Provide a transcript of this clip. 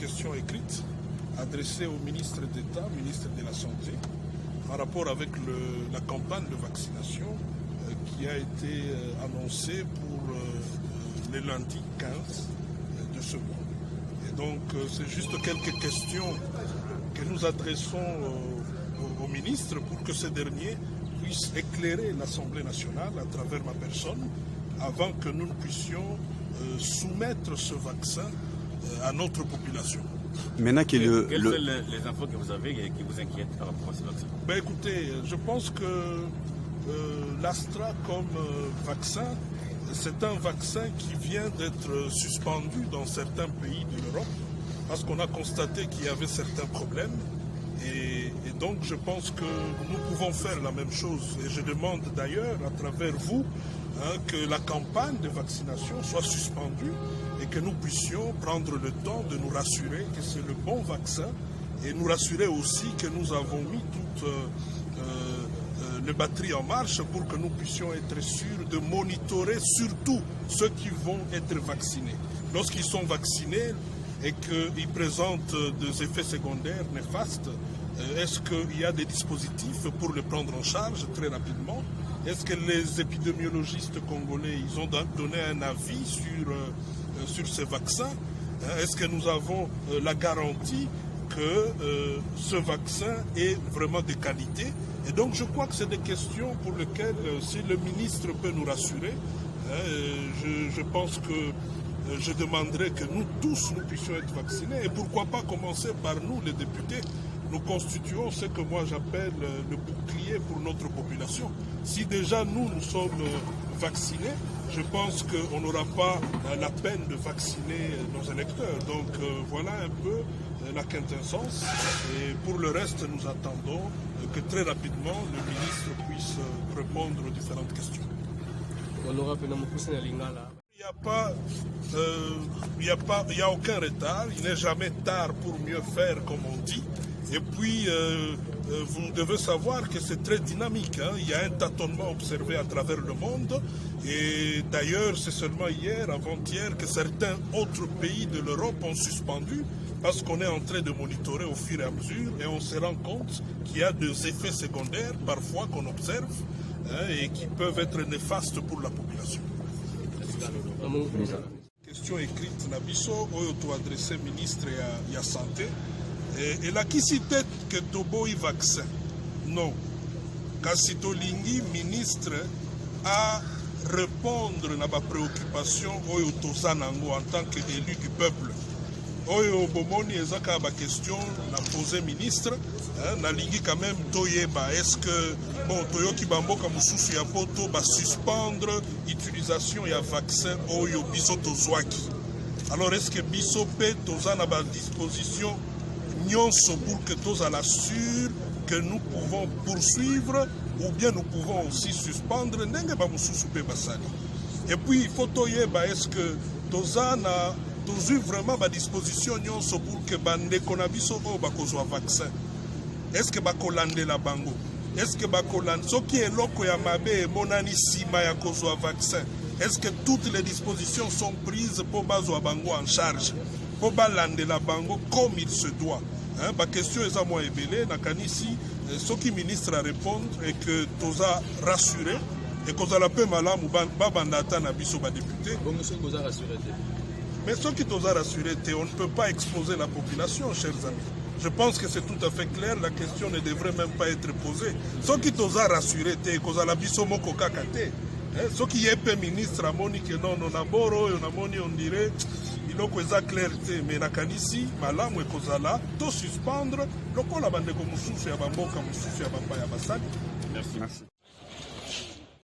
question écrite adressée au ministre d'État, ministre de la Santé, en rapport avec la campagne de vaccination qui a été annoncée pour le lundi 15 de ce mois. Et donc c'est juste quelques questions que nous adressons au ministre pour que ce dernier puisse éclairer l'Assemblée nationale à travers ma personne avant que nous puissions soumettre ce vaccin à notre population. Maintenant quelles sont les infos que vous avez et qui vous inquiètent par rapport à ce vaccin? Ben écoutez, je pense que l'Astra comme vaccin, c'est un vaccin qui vient d'être suspendu dans certains pays de l'Europe parce qu'on a constaté qu'il y avait certains problèmes. Et donc je pense que nous pouvons faire la même chose. Et je demande d'ailleurs à travers vous que la campagne de vaccination soit suspendue et que nous puissions prendre le temps de nous rassurer que c'est le bon vaccin et nous rassurer aussi que nous avons mis toute les batteries en marche pour que nous puissions être sûrs de monitorer surtout ceux qui vont être vaccinés. Lorsqu'ils sont vaccinés et qu'ils présentent des effets secondaires néfastes, est-ce qu'il y a des dispositifs pour les prendre en charge très rapidement? Est-ce que les épidémiologistes congolais ils ont donné un avis sur ces vaccins? Est-ce que nous avons la garantie que ce vaccin est vraiment de qualité? Et donc je crois que c'est des questions pour lesquelles, si le ministre peut nous rassurer, je pense que je demanderai que nous tous nous puissions être vaccinés. Et pourquoi pas commencer par nous, les députés. Nous constituons ce que moi j'appelle le bouclier pour notre population. Si déjà nous sommes vaccinés, je pense qu'on n'aura pas la peine de vacciner nos électeurs. Donc voilà un peu la quintessence. Et pour le reste, nous attendons que très rapidement le ministre puisse répondre aux différentes questions. Il n'y a aucun retard, il n'est jamais tard pour mieux faire comme on dit. Et puis, vous devez savoir que c'est très dynamique. Il y a un tâtonnement observé à travers le monde. Et d'ailleurs, c'est seulement hier, avant-hier, que certains autres pays de l'Europe ont suspendu parce qu'on est en train de monitorer au fur et à mesure et on se rend compte qu'il y a des effets secondaires parfois qu'on observe et qui peuvent être néfastes pour la population. Question écrite Nabiso, oyo adressé ministre de la Santé. Et la kisite que toboyi vaccin. Non. Kasito lingi ministre à répondre à ma préoccupation oyo tozanango en tant qu'élu du peuple. Oyo bomoni ezaka ba question na posé ministre, na lingi quand même toyeba est-ce que bon toyoki bamboka mususu ya poto ba suspendre utilisation ya vaccin oyo biso tozwaki. Alors est-ce que biso pe tozana ba disposition nyonso pour que tozala sûr que nous pouvons poursuivre ou bien nous pouvons aussi suspendre ndenge ba mususu pe basali. Et puis il faut toyeba est-ce que tozana toujours vraiment à disposition nyonso pour que bandeko na biso o bakozwa vaccin. Est-ce que bakolande la bango? Est-ce que bakolande soki eloko ya mabe monani sima ya kozwa vaccin? Est-ce que toutes les dispositions sont prises pour bazwa bango en charge? Pour balande la bango comme il se doit. Ma question est à moi ebele nakanisi soki ministre à répondre et que toza rassuré et kozala pe malamu ba bandata na biso ba député. Bon monsieur koza rassuré. Mais ceux qui t'osent rassurer, on ne peut pas exposer la population, chers amis. Je pense que c'est tout à fait clair, la question ne devrait même pas être posée. Ceux qui t'osent rassurer, cause à la bisomo kokakate. Ceux qui est ministre, à moni que non, on a boro, on a moni, on dirait, il faut que ça clarté. Mais la canisi, malamu et kozala, tout suspendre, le col a bande comme souci à bamboka, souci à bamba ya basani. Merci.